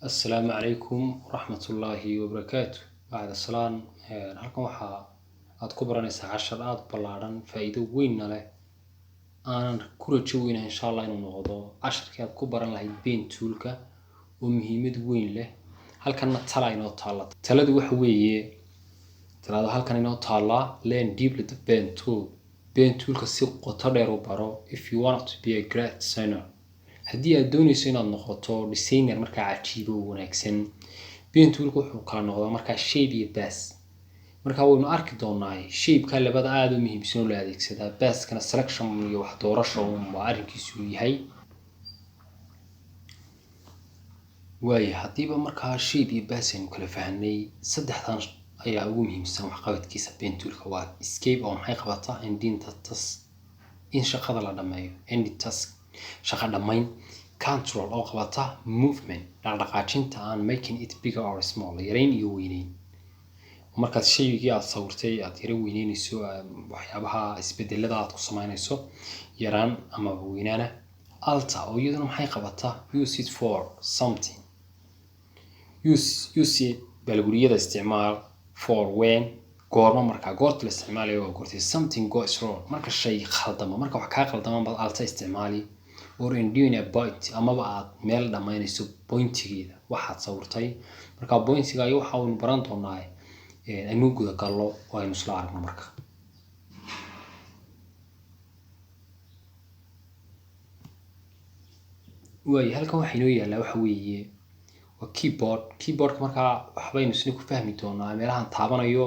السلام عليكم ورحمة الله وبركاته. بعد السلام halkan waxa aad ku baranaysaa cashar aad ballaaran faa'iido weyn leh aan ku rajo weynahay insha Allah inuu noqdo casharkii aad ku baran lahayd pen toolka oo muhiimad weyn leh. halkanna tala inoo taala taladu waxa weeye talada halkan inoo taala learn deeply the pen toolka si qoto dheer u baro if you want to be a great designer. haddii aad doonayso inaad noqoto designer markaa cajiib oo wanaagsan pen toolku wuxuu kala noqdaa markaa shape iyo base. markaa waynu arki doonaa shape-ka labada aad u muhiimsan oo la adeegsadaa, base-kana selection iyo wax doorasho waa arrinkiisu yahay. haddiiba markaa shape iyo base aynu kala fahnay, saddexdan ayaa ugu muhiimsan waxqabadkiisa pen toolka. waa escape oo maxay qabataa ending task, in shaqada la dhameeyo, ending task shaqo dhamayn. control oo qabata movement, dhaqdhaqaajinta aan making it bigger or small, yareyn iyo weyneyn. markaad shaygii aad sawirtay aad yara weyneynayso waxyaabaha isbedelada aad ku samaynayso yaraan ama weynaana. alter oo iyaduna maxay qabataa use it for something, use it balguriyada isticmaal, for when goorma, markaa goorta la isticmaalayo waa goortay something goes wrong, marka shay khaldama, marka wax kaa khaldama baad alter isticmaali. or in doing a point, amaba aad meel dhamaynayso pointigeeda waxaad sawirtay. marka pointiga ayu waxa uu baran doonaa aynu guda gallo oo aynu isla aragno. marka halkan waxa inoo yaala waxa weeye waa keyboard markaa waxbaynu isna ku fahmi doonaa meelahan taabanayo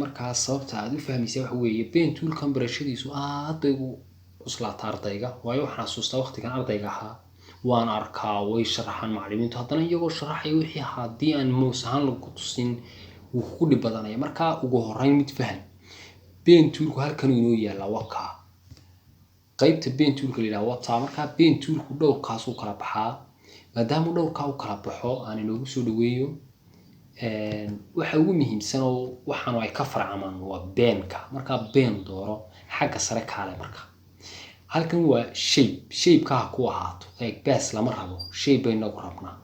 markaa sababta aad u fahmaysaa waxa weeye pen toolkan barashadiisu aad bay u cuslaata ardayga. waayo waxaan xasuustaa waqtigan ardayga ahaa waan arkaa way sharaxaan macallimiintu, haddana iyagoo sharaxaya wixii haddii aan mouse ahaan lagu tusin wuu ku dhib badanaya. markaa ugu horreyn mid fahan pen toolku halkan inoo yaala wakaa qaybta pen toolka la yiraahdo wataa. markaa pen toolku dhowrkaas uu kala baxaa, maadaama dhowrkaa uu kala baxo aan inoogu soo dhaweeyo waxa ugu muhiimsan oo waxaan ay ka farcamaan waa penka. markaa pen dooro xagga sare kaale. marka halkan waa shape-ka ha ku ahaato base lama rabo, shape baynu ku rabnaa.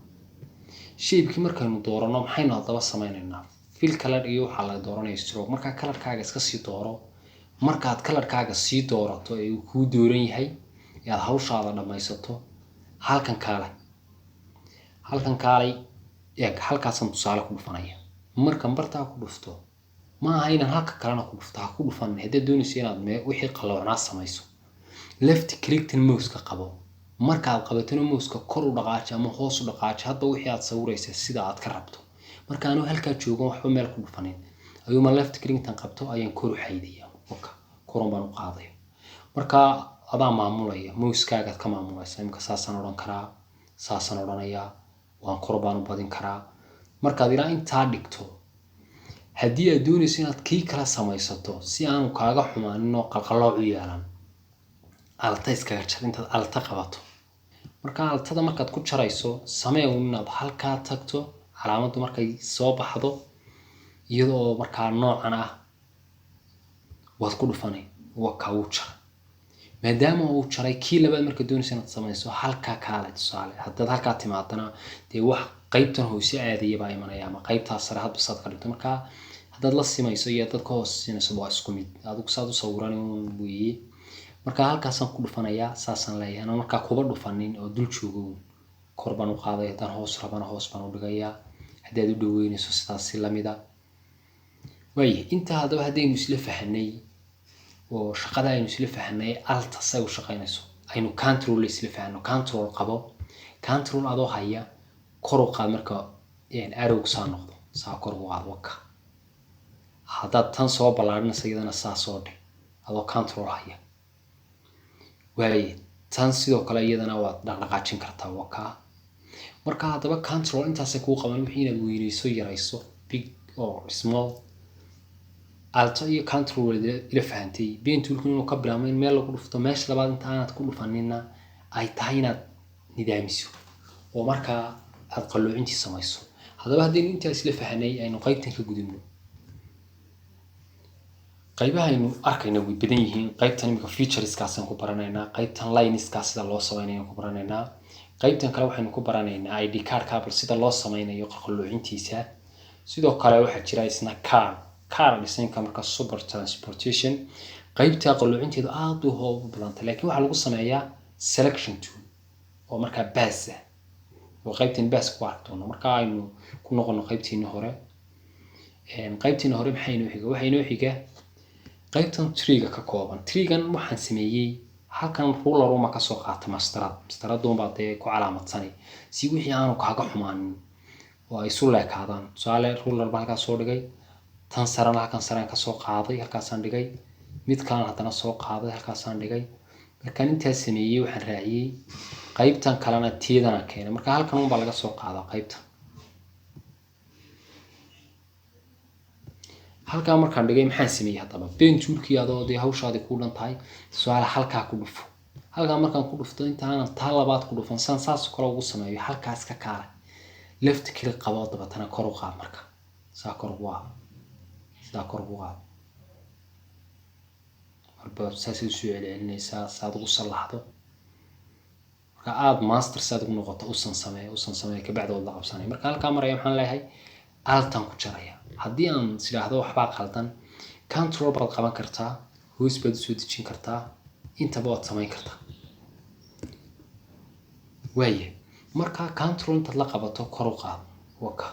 shape-ki markaynu doorano maxaynu hadaba sameynaynaa fill color iyo waxa la dooranay stroke. markaa color-kaaga iska sii dooro. markaad color-kaaga sii doorato ee uu ku dooran yahay aad hawshaada dhamaysato halkan kaalay halkaasaan tusaale ku dhufanaya. markan bartaa ku dhufto ma aha inaan halka kalena ku dhufto, ha ku dhufan. haddaad doonayso inaad wixii qalloocnaa samayso left click mouse-ka qabo. markaad qabatana mouse-ka kor u dhaqaaji ama hoos u dhaqaaji hadba wixii aad sawiraysa sida aad ka rabto. marka aanu halkaa joogan waxba meel ku dhufanin ayuuma left click tan qabto ayaan kor u xaydaya. koran baan u qaadaya. marka adaa maamulaya mouse-kaaga ka maamulaysa. imka saasaan odhan karaa, saasaan odhanayaa, waan kor baan u badin karaa. markaad ilaa intaa dhigto haddii aad doonayso inaad kii kala samaysato si aanu kaaga xumaanin oo qalqalooc u yeelan alta iskaga jar intaad alta qabato. marka altada markaad ku jarayso samee inaad halkaa tagto calaamaddu markay soo baxdo iyadoo markaa noocan ah waad ku dhufanay wakaa uu jaray. maadaama uu jaray kii labaad marka doonayso inaad samayso halkaa kaale tusaale. haddaad halkaa timaadana dee wax qaybtan hoose aadaya baa imanaya ama qaybtaa sare hadba saad ka dhigto. markaa haddaad la simayso iyo haddaad ka hooseysinayso waa isku mid, adigu saad u sawiran weeye. marka halkaasaan ku dhufanayaa saasaan leeyahay. anaa markaa kuba dhufanin oo dul joogo kor baan u qaaday, haddaan hoos rabana hoos baan u dhigayaa. haddii aad u dhaweynayso sidaas si lamida. intaa haddaba haddaynu isla fahanay oo shaqada aynu isla fahanay alta say u shaqaynayso aynu control isla fahano. control qabo, control adoo haya kor u qaad. marka arrow saa noqdo saa kor u qaad waka. haddaad tan soo ballaarinayso iyadana saa soo dhig adoo control haya. tan sidoo kale iyadana waad dhaqdhaqaajin kartaa waka. marka haddaba control intaasay kuu qaban wixii inaad weynayso yarayso big or small. alta iyo control ila fahantay pen toolku inuu ka bilaabo in meel lagu dhufto meesha labaad inta aad ku dhufanina ay tahay inaad nidaamiso oo markaa aad qaloocintii samayso. haddaba haddaynu intaas ila fahanay aynu qaybtan ka gudubno. qaybaha aynu arkayna way badan yihiin. qaybtan imika featureskaasaan ku baranaynaa, qaybtan lineskaas sida loo samaynayo ku baranaynaa, qaybtan kale waxaynu ku baranaynaa ID card-ka bal sida loo sameynayo qalqaloocintiisa. sidoo kale waxaa jira isna car design-ka marka super transportation qaybta qalqaloocinteedu aad u badantay laakiin waxa lagu sameeyaa selection tool oo marka baas ah oo qaybtan baas ku aragtoono marka aynu ku noqono qaybtiina hore maxay inoo xiga qaybtan tree-ga ka kooban. Tree-gan waxaan sameeyay halkan ruler uma ka soo qaata mastarad baa ku calaamadsanay si wixii aanu kaaga xumaanin oo ay isu leekaadaan. tusaale ruler baa halkaas soo dhigay, tan sarana halkan saraan ka soo qaaday, halkaasaan dhigay, mid kalena haddana soo qaaday, halkaasaan dhigay. markaan intaas sameeyay waxaan raaciyay qaybtan kalena teedana keenay. marka halkan baa laga soo qaadaa qaybtan. halka markaan dhigay maxaan sameeyay hadaba pen toolkii adoo hawshaadi ku dhan tahay su'aal halka ku dhufo. halka markaan ku dhufto intaan taa labaad ku dhufan saas kale ugu sameeyo halkaas ka kaalay left click qabo dabatana kor u qaad marka saa kor u qaad marba saas u soo celinaysaa saad ugu salaxdo marka aad master saad ugu noqoto usan sameey ka bacdo wada qabsanay. marka halka maraya waxaan leeyahay altan ku jaraya. haddii aan sidaahdo waxba qaldan control baad qaban kartaa, hoos baad soo dejin kartaa, intaba waad samayn kartaa. waaye marka control inta la qabato kor u qaad waka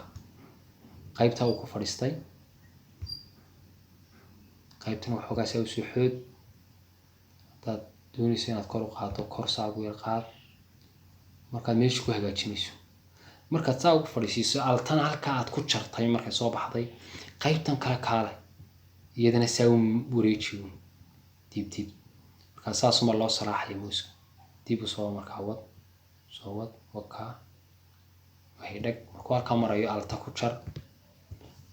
qaybta uu ku fadhiistay qaybtan waxa ka soo xood dad doonaysa inaad kor u qaado kor saagu yar qaad marka meesha ku hagaajinayso. marka saa ugu fadhiiso altan halka aad ku jartay markay soo baxday qaybtan kale iyadana saa u wareejiyo dib marka saas ma loo saraaxay muuska dib u soo marka wad waka waxay dhag marka halka marayo alta ku jar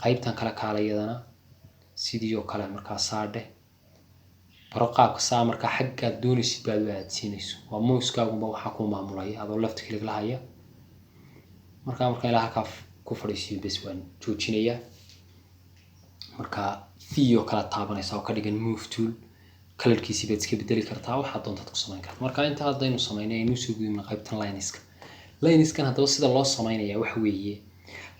qaybtan kale iyadana sidoo kale marka saadhe barqaabka saa marka xagga doonaysid baad u aadsiinayso waa muuskaagu waxa ku maamulay adoo left click la haya. marka ilaaha ka ku fadhiisiyo bas waan joojinaya. marka video kala taabanaysa oo ka dhigan move tool colorkiisa baad iska bedeli kartaa waxa doontaad ku samayn kartaa. marka inta hadaynu sameeynay inuu soo gudbino qaybtan lineska hadaba sida loo sameeynaya wax weeye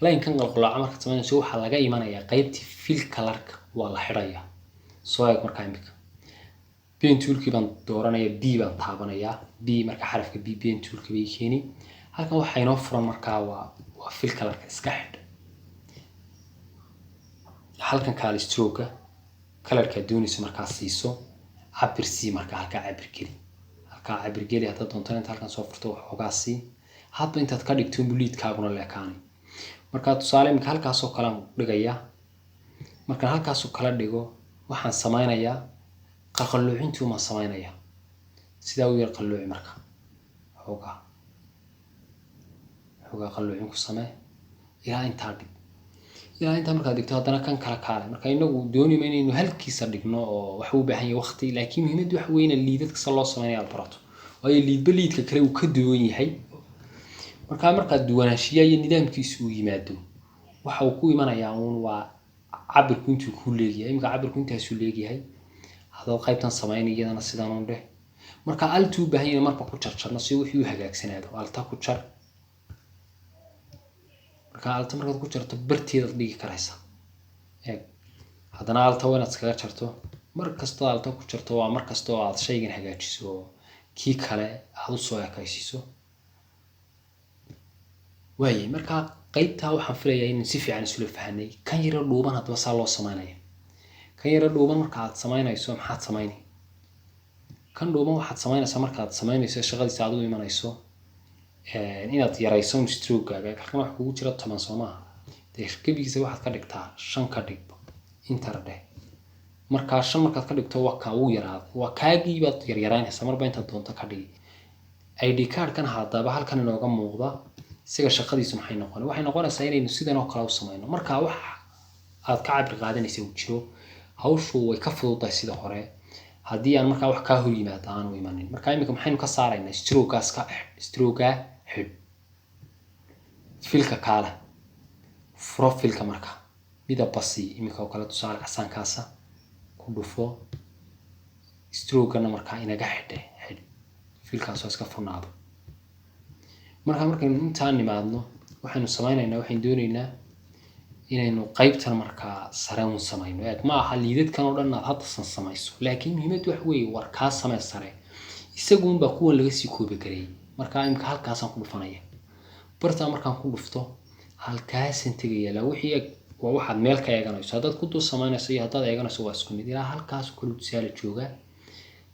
line-kan qalqalooca marka sameeynayso waxa laga imanaya qaybtii fill color-ka waa la xidhaya. soo eeg marka imika pen tool-kii baan dooranaya b baan taabanaya b marka xarafka b pen tool-ka bay keeni halkan waxa inoo furan marka waa fill color-ka iska xidh. halkan kale stroke color-ka doonayso marka siiso cabir si marka halka cabir geli hadda doonto inta halkan soo furto waxoogaa si hadba intaad ka dhigto bulidkaaguna leekaanay. marka tusaale imika halkaas oo kala dhigaya marka halkaas oo kala dhigo waxaan sameynayaa qalqaloocintu ma sameynaya sida uu yar qalooci marka waxoogaa qalloocin ku samee ilaa inta marka dhigto haddana kan kale marka inagu doonimo inaynu halkiisa dhigno oo wax u baahan yahay waqti laakiin muhiimadu waxa weyn liidadka loo sameeyo aad barato waayo liidka kale uu ka duwan yahay. marka duwanaanshiya iyo nidaamkiisu uu yimaado waxa uu ku imanayaa waa cabirku intuu ku leeyahay imka cabirku intaas uu leeyahay hadoo qaybtan sameynayadana sidaan u dheh marka altu baahan yahay marka ku jarjarno si wixii uu hagaagsanaado alta ku jar marka alta markaad ku jarto barteeda dhigi karaysa haddana alta wanaad iskaga jarto markasta alta ku jarto waa markasta oo aad shaygan hagaajiso kii kale aad u soo ekaysiiso. waaye marka qaybta waxaan filayaa in si fiican isla fahanay kan yar dhuuban hadaba saa loo sameeynaya kan yar dhuuban marka aad sameynayso maxaad sameynay kan dhuuban waxaad sameynaysaa marka aad sameynayso shaqadiisa aad u imanayso inaad yarayso stroke-gaaga halkan wax kugu jira 10 Soomaa deeqbigiisa waxaad ka dhigtaa 5 ka dhig inter dheh marka 5 markaad ka dhigto waa ka uu yaraado waa kaagii baad yaraynaysaa marba inta doonto ka dhig. ID card-kan hadaba halkan inooga muuqda isaga shaqadiisu maxay noqonaysaa waxay noqonaysaa inaynu sidan oo kale u sameeyno marka wax aad ka cabir qaadanayso uu jiro hawshu way ka fududahay sida hore haddii aan marka wax ka hor yimaado aan u imanin. marka imika maxaynu ka saaraynaa stroke xidh filka kale profilka marka midab basi imika oo kale tusaale casaankaasa ku dhufo stroke-na marka inaga xidh filkaas oo iska furnaado markaynu intaan nimaadno waxaynu samaynaynaa waxaynu doonaynaa inaynu qaybtan markaa sare un samayno ma aha liidadkan oo dhan aad hadda samayso laakiin muhiimaddu wax weeye war kaa samee sare isaguunbaa kuwan laga sii koobi gareeyay markaa imika halkaasaan ku dhufanaya bartaa markaan ku dhufto halkaasaan tegaya ilaa wixii waa waxaad meel ka eeganayso haddaad ku dul samaynayso iyo haddaad eeganayso waa isku mid ilaa halkaasoo kale tusaale joogaa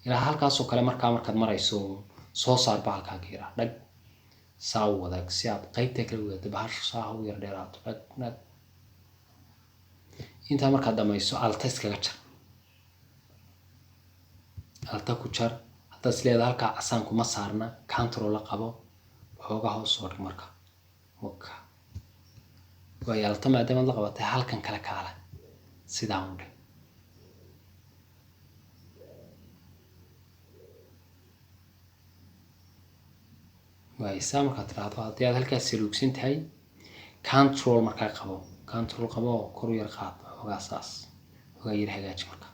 ilaa halkaasoo kale markaad marayso soo saar bahalkaa ka yaraa dhag saa u wadaag si aad qaybta kala wadaagto bahashu saa u yar dheeraato dhag intaa markaad dhamayso alta iskaga jar alta ku jar haddaad isleedahay halkaa casaan kuma saarna control la qabo waxoogaa hoos soo dhig marka waayo alta maadaamaad la qabatay halkan kale kaala sidaa un dhig waayo saa markaad tiraahdo haddii aad halkaas saluugsan tahay control markaa qabo kor u yar qaad waxoogaa saas waxoogaa yar hagaaji marka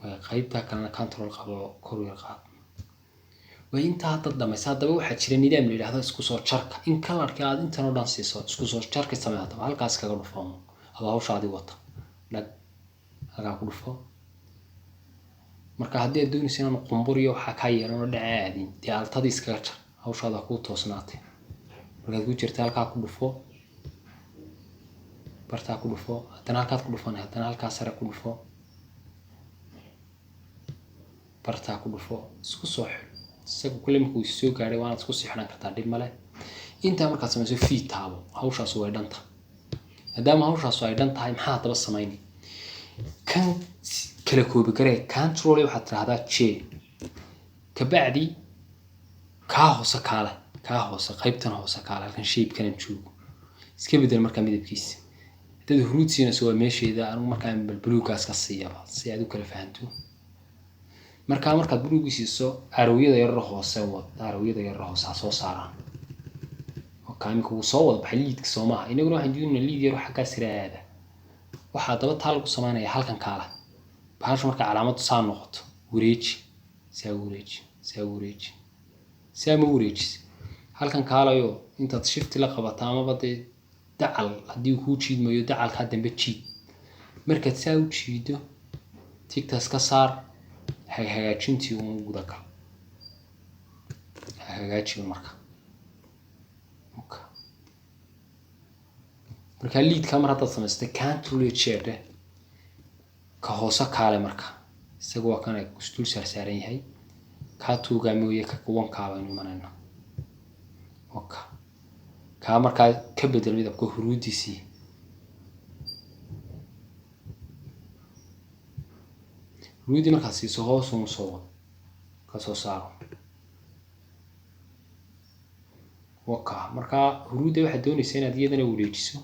waayo qaybtaa kalena control qabo kor u yar qaad waayo intaa haddaad dhamaysa haddaba waxaa jira nidaam la yidhaahdo isku soo jarka in kalarka aad intan oo dhan siiso isku soo jarka samee haddaba halkaas kaga dhufo adoo hawshaadii wata dhag halkaa ku dhufo marka haddii aad doonaysa inaan qumbur iyo waxaa kaa yeelan oo dhaca aadin dee altadii iskaga jar hawshaada kuu toosnaatay markaad ku jirta halkaa ku dhufo bartaa ku dhufo haddana halkaad ku dhufanay haddana halkaa sare ku dhufo bartaa ku dhufo isku soo xidh isagu kule markuu soo gaadhay waanaad isku sii xidhan kartaa dhib male intaa markaad samayso feed taabo hawshaasu way dhan tahay maadaama hawshaasu ay dhan tahay maxaa haddaba samayni kan kala koobi garee control waxaad tiraahdaa j kabacdi kaa hoose qaybtan hoose kaale halkan shape-kanan joogo iska bedel markaa midabkiisa haddaad huruud siinayso waa meesheeda anigu markaan buluugaas ka siiyaba si aad u kala fahanto markaad buluugi siiso arowyada yarara hoose ha soo saaraan imika wuu soo wada baxay liidka soo maaha inaguna waxaan doonayna liid yar xaggaa sira aada waxaa daba taa lagu samaynaya halkan kaala bahashu marka calaamadu saa noqoto wareeji saa ma wareejis halkan kaalayo intaad shifti la qabato amaba dee dacal haddii uu kuu jiidmayo dacalkaa dambe jiid markaad saa u jiido tigtaas ka saar hagaajintii uun gudagal hagaajiyo marka liidka mar haddaad samaystay control jeedhe ka hoose kaale marka isaga waa kana isdul saaran yahay kaa tuugaa mooye ka kuwankaa baynu imanayna kaa markaa ka bedel midabka huruudiisii huruudii markaad siiso hoos uun soo wad ka soo saaro markaa huruudda waxaad doonaysa inaad iyadana wareejiso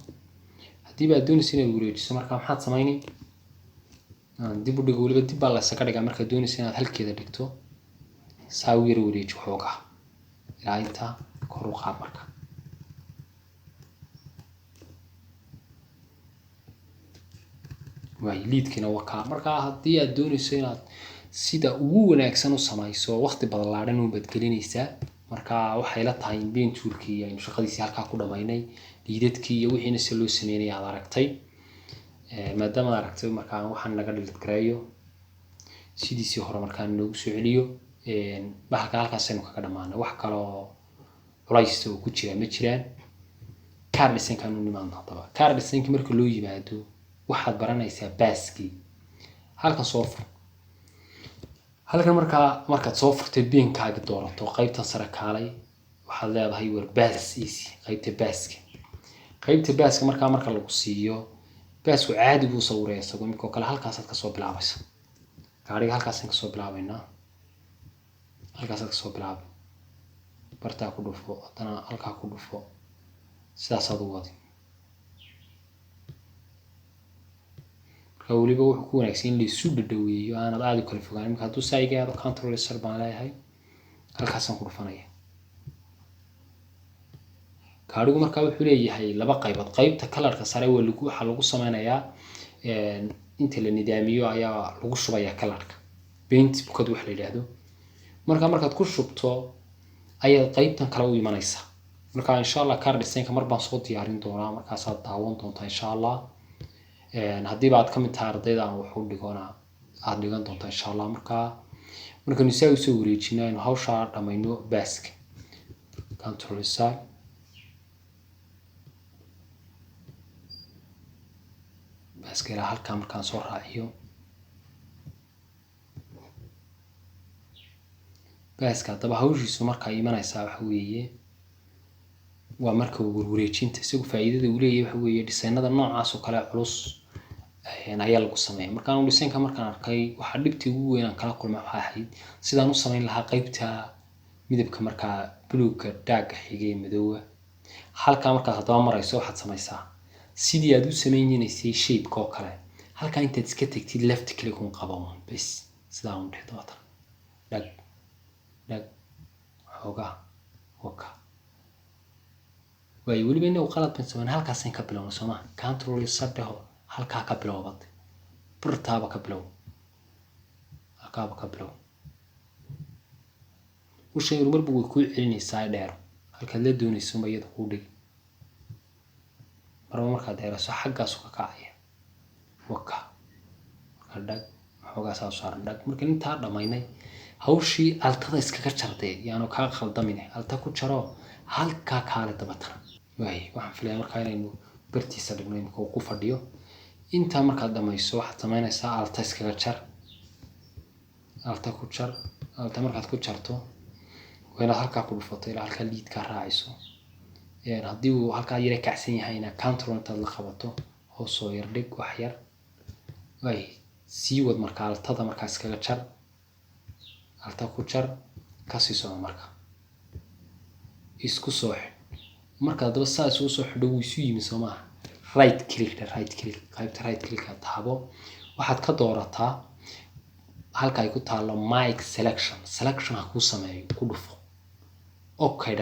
haddiiba aad doonaysa inaad wareejiso markaa maxaad samayni dib u dhigo weliba dib baa laysaga dhigaa markaad doonaysa inaad halkeeda dhigto saa u yara wareeji waxoogaa ilaa intaa kor u qaad marka waayo liidkiina wakaa markaa haddii aad doonayso inaad sida ugu wanaagsan u samayso waqti badalaadhan unbaad gelinaysaa markaa waxay la tahay in paint toolkii aynu shaqadiisii halkaa ku dhamaynay liidadkii iyo wixiina si loo sameynaya aad aragtay maadaama aad aragtay markaa waxaan naga dhilid gareeyo sidiisii hore markaa noogu soo celiyo bahalka halkaasaynu kaga dhamaanay wax kaloo culaysta oo ku jira ma jiraan card design-kaan u nimaadno haddaba card design-kii marka loo yimaado waxaad baranaysaa baaskii halkan soo fur halkan markaad soo furtay beenkaaga doorato qaybtan sare kaalay waxaad leedahay war baas easy qaybta baaska marka lagu siiyo baasku caadi buu sawiraya isagoo imika kale halkaasaad ka soo bilaabaysa gaariga halkaasaan ka soo bilaabaynaa halkaasaad ka soo bilaabay bartaa ku dhufo haddana halkaa ku dhufo sidaasaad u wadi marka weliba wuxuu ku wanaagsan in laysu dhadhaweeyo aanad aada u kala fogaan imika hadduu saa iga aado control sar baan leeyahay halkaasaan ku dhufanaya gaarigu markaa wuxuu leeyahay laba qaybood qaybta kalarka sare waxaa lagu sameynayaa inta la nidaamiyo ayaa lagu shubayaa kalarka paint bukad wax la yidhaahdo markaad ku shubto ayaad qaybtan kale u imanaysaa. marka insha Allah card design-ka mar baan soo diyaarin doonaa, markaasaad daawan doontaa insha Allah. haddiiba aad ka mid tahay ardayda aan wax u dhigona aad dhigan doontaa insha Allah. markaynu saa usoo wareejino aynu hawshaa dhamayno baaska control side baaska ilaa halkaa markaan soo raaciyo baaska haddaba hawshiisu markaa imanaysaa waxa weeye waa marka warwareejinta. isagu faa'iidada uu leeyahay waxa weeye dhisaynada noocaas oo kale culus ayaa lagu sameeyaa. markaan dhisaynka markaan arkay waxa dhibtii ugu weyn aan kala kulmay waxa ahayd sidaan u samayn lahaa qaybta midabka markaa buluugga daaga xigay madowga. halkaa markaad haddaba marayso waxaad samaysaa sidii aad u samaynaysay shape-ka oo kale. halkaa intaad iska tagtid left click un qabo bas sidaa un dheh doonta dhag dhag xoogaa waka way weliba inuu qalad ban sameyn halkaasaan ka bilowno Soomaa control saddeho halkaa ka bilowbad burtaaba ka bilow halkaaba ka bilow usheeyo marba way ku celinaysaa dheer halkaad la doonayso ma iyada ku dhig markaad dheeraso xaggaas ka kacaya waka dhag xoogaa soo saaran dhag. marka inta dhamaynay hawshii altada iskaga jartay yaano ka khaldamin alta ku jaro halkaa kaale dabatan way waxaan filayaa markaa inaynu bartiisa dhigno imka ku fadhiyo. inta markaad dhamayso waxaad samaynaysaa alta iskaga jar alta ku jar alta markaad ku jarto wayna halkaa ku dhufato ilaa halkaa lead ka raacayso. haddii uu halkaa yara kacsan yahayna control intaad la qabato hoos soo yar dhig wax yar way sii wad markaa altada markaa iskaga jar alta ku jar ka sii soo markaa isku soo xidh. marka haddaba saas uu soo xidho wuu isu yimi Soomaa right click qaybta right click aad taabo waxaad ka doorataa halka ay ku taalo mic selection ha ku sameeyo ku dhufo okay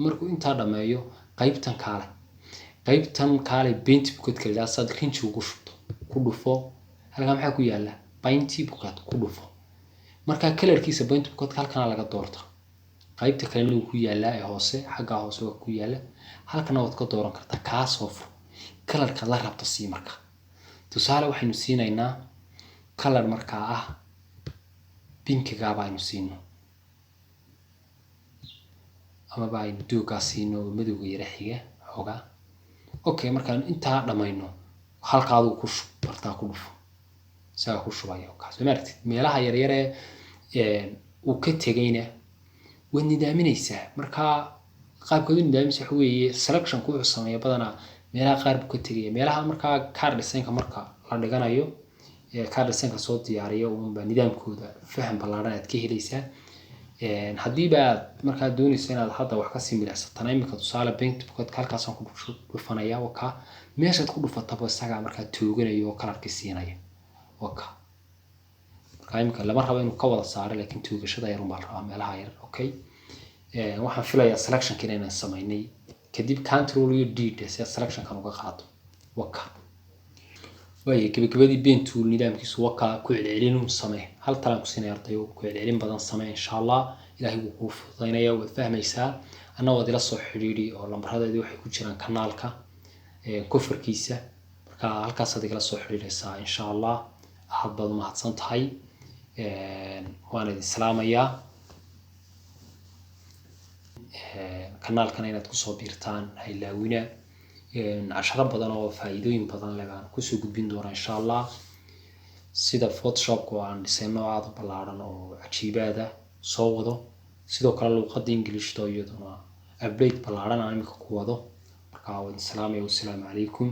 markuu inta dhameeyo qaybtan kaale paint booklet kala saad rinji ugu shubto ku dhufo halka maxaa ku yaala paint booklet ku dhufo. marka colorkiisa paint booklet halkan laga doorto qaybta kale uu ku yaala ee hoose xagga hoose oo ku yaala halkan waad ka dooran kartaa kaas oo colorka la rabto si marka tusaale waxaynu siinaynaa color marka ah pinkiga baynu siino ama baynu duuga siino madowga yara xiga xoga okay markaan inta dhamayno halkaadu ku bartaa ku dhufo saa ku shubayo kaas maartid meelaha yar yar ee uu ka tagayna way nidaaminaysaa. marka qaabkoodu nidaaminaysa waxa weeye selection ku sameeyo badana meelaha qaar ka tagay meelaha marka card design-ka marka la dhiganayo card design-ka soo diyaariyo uun baa nidaamkooda faham ballaaran aad ka helaysaa. haddii baad markaa doonayso inaad hadda wax ka similaysatana imika tusaale paint booklet halkaas aan ku dhufanaya waka meeshaad ku dhufataba isaga markaa tooganayo oo kalarka siinaya waka. marka imika lama rabo inuu ka wada saaro laakiin toogashada yar uma rabo meelaha yar okay. waxaan filayaa selection-ka inaan sameynay kadib control iyo d si selection-kan uga qaado waka way gabagabadii paint tool nidaamkiisu waka ku celcelin uu sameey hal talaan ku siinay ardayo ku celcelin badan sameey insha Allah ilaahay wuu ku fududeynaya waad fahmaysaa. ana wad ila soo xiriiri oo lambarradeedu waxay ku jiraan kanaalka kofarkiisa marka halkaas aad igala soo xiriiraysaa insha Allah. aad baad mahadsan tahay waan idin salaamayaa. kanaalkan inaad ku soo biirtaan haylaawina casharo badan oo faa'iidooyin badan leh baan ku soo gudbin doonaa insha Allah sida Photoshop oo aan dhisayno aad u ballaaran oo cajiibada soo wado sidoo kale luqadda English-da iyaduna update ballaaran aan imika ku wado marka waan salaamayaa. Assalaamu calaykum.